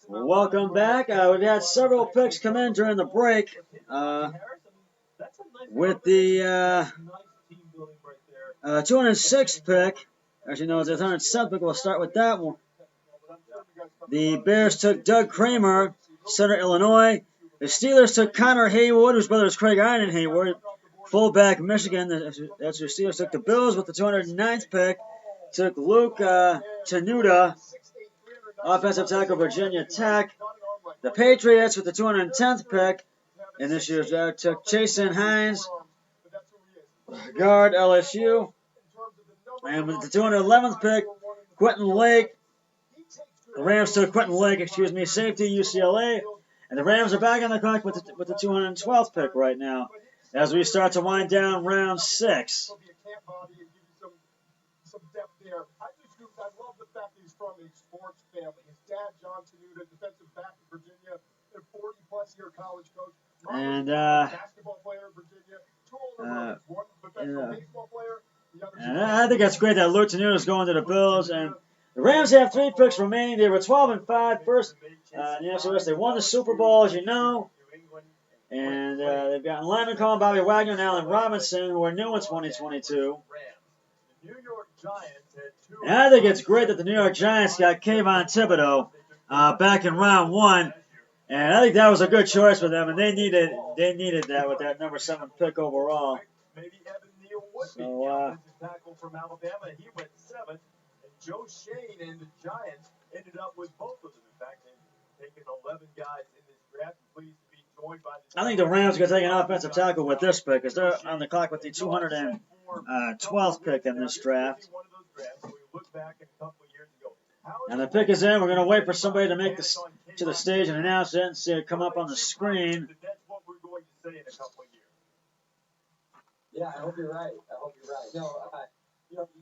Welcome back. We've had several picks come in during the break. With the 206th pick, actually no, it's the 107th pick. We'll start with that one. The Bears took Doug Kramer, center Illinois. The Steelers took Connor Haywood, whose brother is Craig Iron Hayward, fullback Michigan. That's who Steelers took. The Bills with the 209th pick took Luke Tenuta, offensive tackle Virginia Tech. The Patriots with the 210th pick in this year's draft took Chasen Hines, guard LSU. And with the 211th pick, Quentin Lake. The Rams took Quentin Lake, safety UCLA. And the Rams are back on the clock with the 212th pick right now as we start to wind down round 6. From a sports family. His dad, John Tenuta, defensive back in Virginia, a 40-plus-year college coach. And Basketball player in Virginia. Two older brothers, one professional baseball player, the other. And I think that's great that Luke Tenuta is going to the Bills. And the Rams have 3 picks remaining. They were 12-5 first in the NFC West. They won the Super Bowl, as you know. And they've gotten Lyman Cohen, Bobby Wagner, and Allen Robinson, who are new in 2022. And I think it's great that the New York Giants got Kayvon Thibodeau back in round 1. And I think that was a good choice for them, and they needed that with that number 7 pick overall. So, tackle from Alabama, he went 7th, and Joe Shane and the Giants ended up with both of them. In fact, they've taken 11 guys in this draft. Pleased to be joined by the. I think the Rams are going to take an offensive tackle with this pick, because they're on the clock with the 212th pick in this draft. And the pick is in. We're going to wait for somebody to make this to the stage and announce it and see it come up on the screen. Yeah, I hope you're right. No,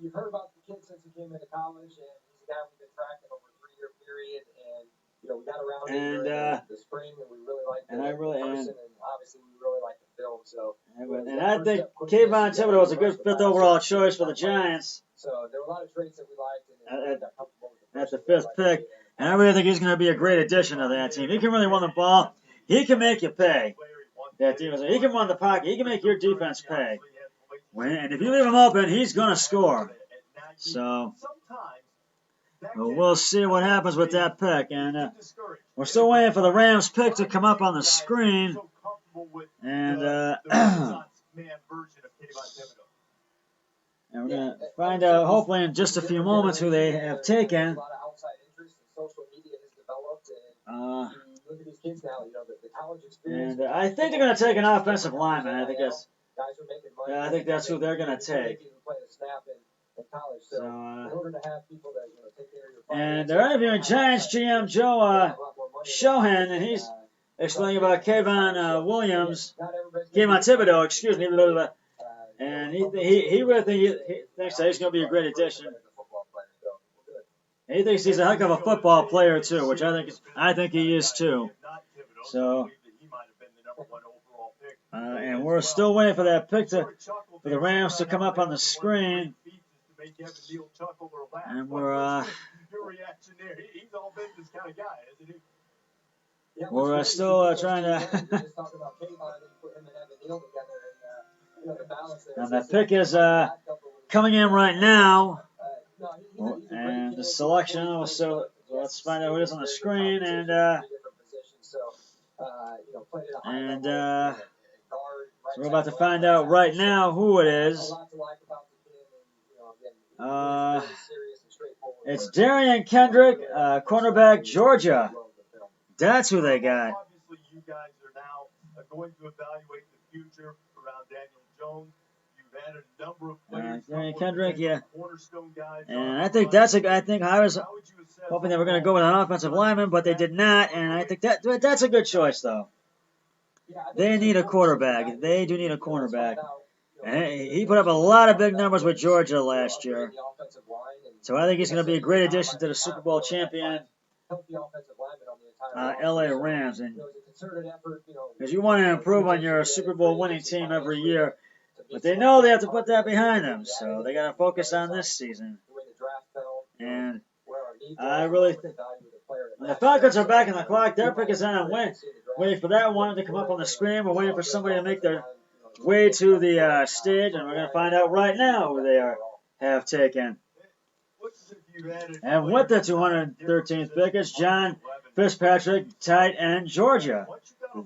you've heard about the kid since he came into college, and he's a guy we've been tracking over a 3-year period, and we got around him during the spring, and we really liked him in person, and obviously we really liked the film. So, and I think Kayvon Thibodeau was a good 5th overall choice for the Giants. So there were a lot of traits that we liked, and got comfortable with at the 5th pick. And I really think he's going to be a great addition to that team. He can really run the ball. He can make you pay. That team. He can run the pocket. He can make your defense pay. And if you leave him open, he's going to score. So we'll see what happens with that pick. And we're still waiting for the Rams pick to come up on the screen. And we're going to find out, hopefully, in just a few moments who they have taken. And I think they're going to take an offensive lineman. I think that's who they're going to take. And they're interviewing Giants GM Joe Shohan, and he's explaining about Kayvon Thibodeau, and he really thinks that he's going to be a great addition. He thinks he's a heck of a football player too, which I think he is too. So, and we're still waiting for that pick for the Rams to come up on the screen. And we're still trying to. And the pick is coming in right now. And the selection, so let's find out who it is on the screen. So we're about to find out right now who it is. It's Darian Kendrick, cornerback, Georgia. That's who they got. Obviously, you guys are now going to evaluate the future around Daniel Jones. You've added a number of players. Darian Kendrick, yeah. Cornerstone guys. And I think I was hoping they were going to go with an offensive lineman, but they did not. And I think that's a good choice, though. They need a quarterback. They do need a cornerback. And he put up a lot of big numbers with Georgia last year. So I think he's going to be a great addition to the Super Bowl champion LA Rams. And because you want to improve on your Super Bowl winning team every year, but they know they have to put that behind them. So they got to focus on this season. And I really think The Falcons are back on the clock. Their pick is on. Waiting for that one to come up on the screen. We're waiting for somebody to make their way to the stage, and we're going to find out right now who they have taken. And with the 213th pick is John Fitzpatrick, tight end, Georgia.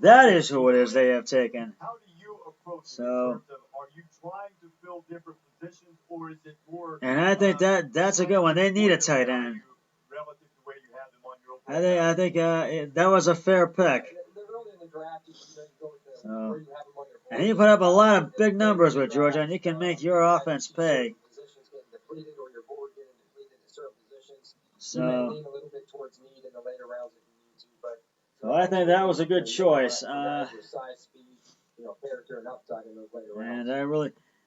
That is who it is they have taken. So, and I think that's a good one. They need a tight end. I think that was a fair pick. So, and he put up a lot of big numbers with Georgia, and you can make your offense pay. So I think that was a good choice.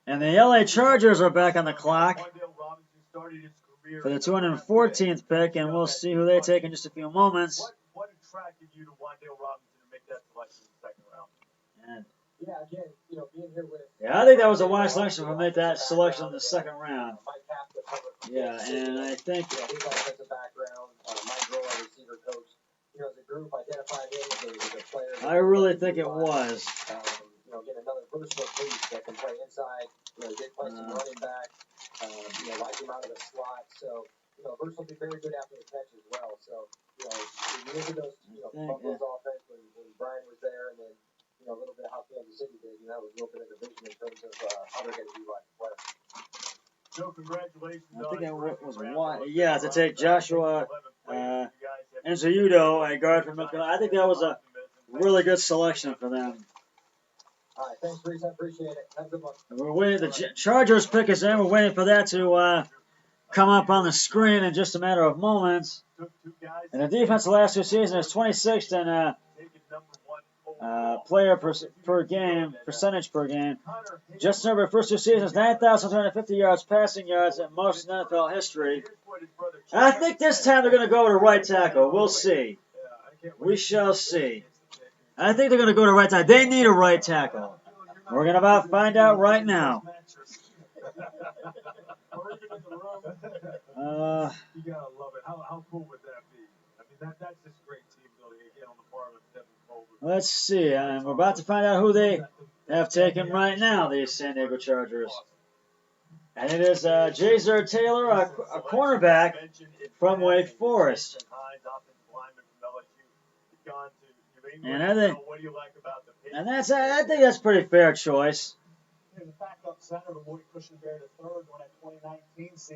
And the LA Chargers are back on the clock for the 214th pick, and we'll see who they take in just a few moments. What attracted you to Wan'Dale Robinson to make that selection in the second round? Yeah, I think that was a wise selection to make that selection in the second round. Yeah, and I think his offensive background, Mike Groh, our receiver coach, as a group identified him as a player. I really think it was. Get another versatile piece that can play inside. He did play some running back. Like him out of the slot. So, versatile, be very good after the catch as well. So, if you look at those, Buffalo's offense when Brian was there, and then a little bit of how Kansas City did, that was a little bit of the vision in terms of how they're going to utilize the player. So congratulations. I think that was one. Yeah, to take Joshua Enzuudo, a guard from North Carolina. I think that was a really good selection for them. All right, thanks, Reese. I appreciate it. Have a good one. We're waiting. The Chargers pick is in. We're waiting for that to come up on the screen in just a matter of moments. And the defense the last two seasons is 26th in player per game, percentage per game. Justin Herbert, first two seasons, 9,250 yards, passing yards, at most in NFL history. I think this time they're going to go to right tackle. We'll see. We shall see. I think they're going to go to right tackle. They need a right tackle. We're going to about find out right now. You gotta love it. How cool would that be? I mean, that's just great team building again on the part of Devin Colbert. Let's see. We're about to find out who they have taken right now, the San Diego Chargers. And it is Jazer Taylor, a cornerback from Wake Forest. And I think that's a pretty fair choice.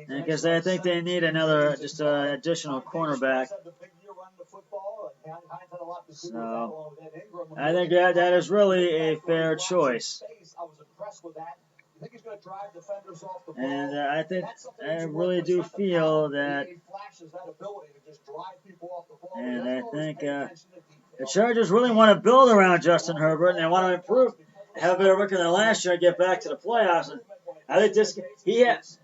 Because I think they need another, additional cornerback. So I think that is really a fair choice. And I really do feel that, and I think the Chargers really want to build around Justin Herbert, and they want to improve, have a better record than last year, and get back to the playoffs. And I think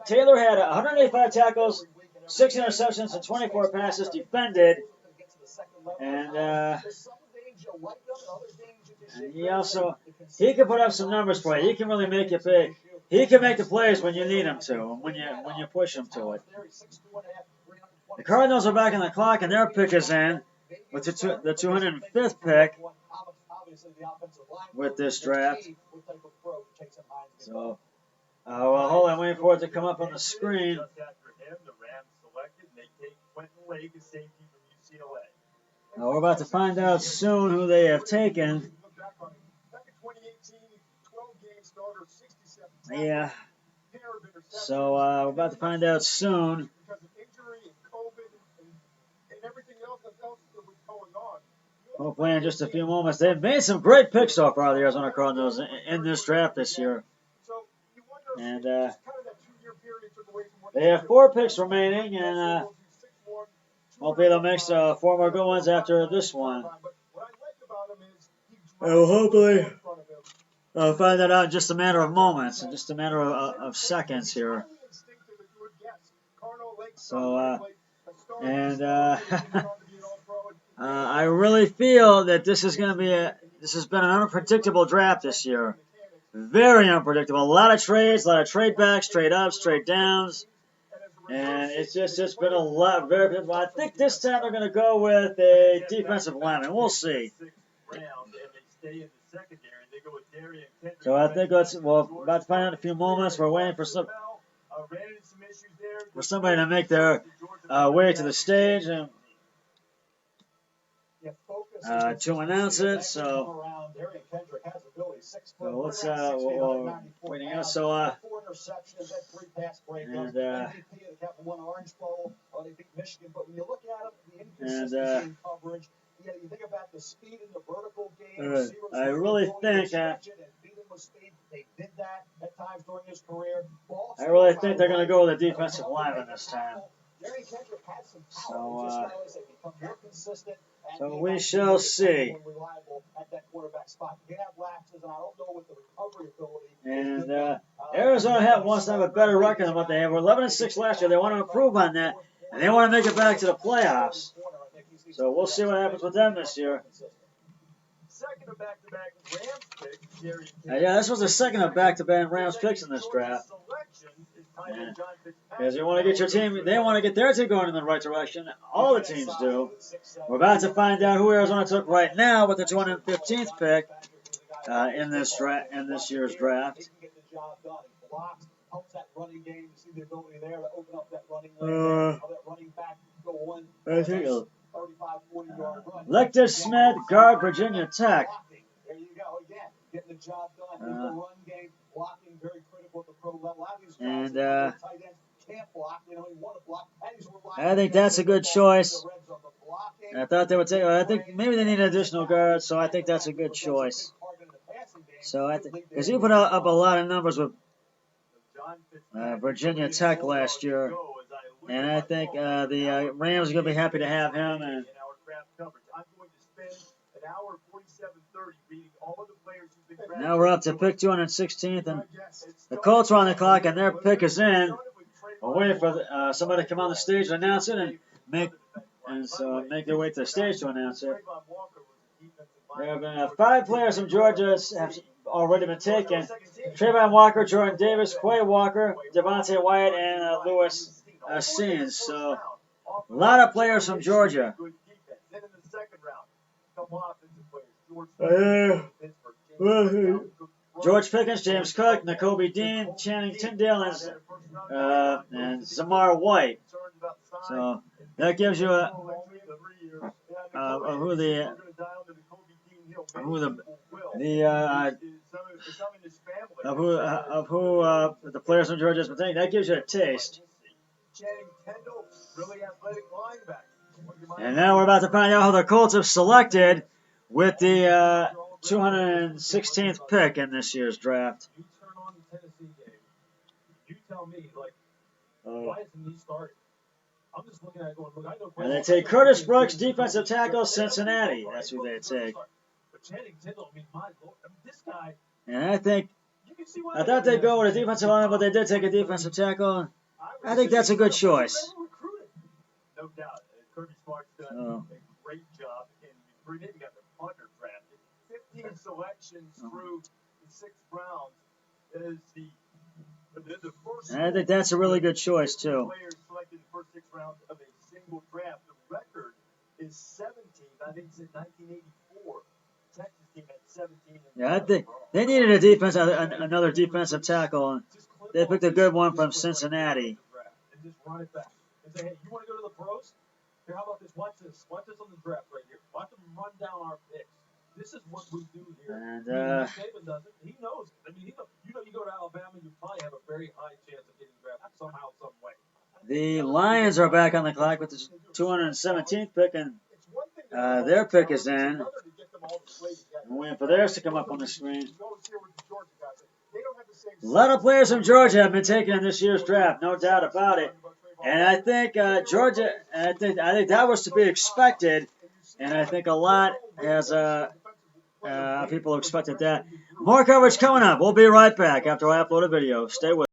Taylor had 185 tackles, 6 interceptions, and 24 passes defended. And he can put up some numbers for you. He can really make it big. He can make the plays when you need him to, when you push him to it. The Cardinals are back on the clock, and their pick is in with the 205th pick with this draft. So, hold on, waiting for it to come up on the screen. We're about to find out soon who they have taken. Yeah. So we're about to find out soon. Hopefully in just a few moments. They've made some great picks so far, the Arizona Cardinals, in this draft this year. And they have 4 picks remaining, and hopefully they'll make 4 more good ones after this one. Hopefully I'll find that out in just a matter of moments, in just a matter of seconds here. So, I really feel that this has been an unpredictable draft this year. Very unpredictable. A lot of trades, a lot of trade backs, trade ups, trade downs. And it's just been a lot, very good. I think this time they're going to go with a defensive lineman. We'll see. So I think we're about to find out in a few moments. We're waiting for somebody to make their way to the stage and to announce it. So let's waiting out. So and you think about the speed in the vertical game. I really think they're going to go with a defensive lineman this time. So we shall see. And Arizona wants to have a better record than what they have. We're 11-6 last year. They want to improve on that, and they want to make it back to the playoffs. So we'll see what happens with them this year. Yeah, this was the second of back-to-back Rams picks in this draft. Because you want to get your team, they want to get their team going in the right direction. All the teams do. We're about to find out who Arizona took right now with the 215th pick in this year's draft. I think Lecter Smith, guard, Virginia Tech. There you go again, getting the job done in the run game, blocking very critical at the pro level. And I think that's a good choice. I thought they would take. I think maybe they need an additional guard, so I think that's a good choice. So I think because he put up a lot of numbers with Virginia Tech last year. And I think the Rams are going to be happy to have him. And now we're up to pick 216th, and the Colts are on the clock, and their pick is in. We're waiting for somebody to come on the stage to announce it and make their way to the stage to announce it. There have been 5 players from Georgia have already been taken: Trayvon Walker, Jordan Davis, Quay Walker, Devontae Wyatt, and Lewis Scenes. So a lot of players from Georgia. George Pickens, James Cook, Nakobe Dean, Channing Tyndale, and Zamar White. So that gives you who the players from Georgia has been taking. That gives you a taste. And now we're about to find out how the Colts have selected with the 216th pick in this year's draft. You turn on the Tennessee game. You tell me, why isn't he starting? I'm just looking at it going, look, I know. And they take Curtis Brooks, defensive tackle, Cincinnati. That's who they take. But Channing Tindall, my Lord, this guy. And I thought they'd go with a defensive line, but they did take a defensive tackle. I think that's a good choice. No doubt. Kirby Smart's done a great job. And you got the punter drafted. 15 selections through the 6th round is the first. And I think that's a really good choice, too. Players selected in the first 6 rounds of a single draft. The record is 17. I think it's in 1984. Texas team had 17. Yeah, I think they needed another defensive tackle. And they picked a good one from Cincinnati. And just run it back. And say, hey, you want to go to the pros? Here, how about this? Watch this. Watch this on the draft right here. Watch them run down our picks. This is what we do here. And Saban does it. He knows. I mean, you go to Alabama, you probably have a very high chance of getting drafted somehow, some way. the Lions are back on the clock with the 217th pick, and their pick is in. I'm waiting for theirs to come up on the screen. A lot of players from Georgia have been taken in this year's draft, no doubt about it. And I think Georgia, I think that was to be expected, and I think a lot has people expected that. More coverage coming up. We'll be right back after I upload a video. Stay with us.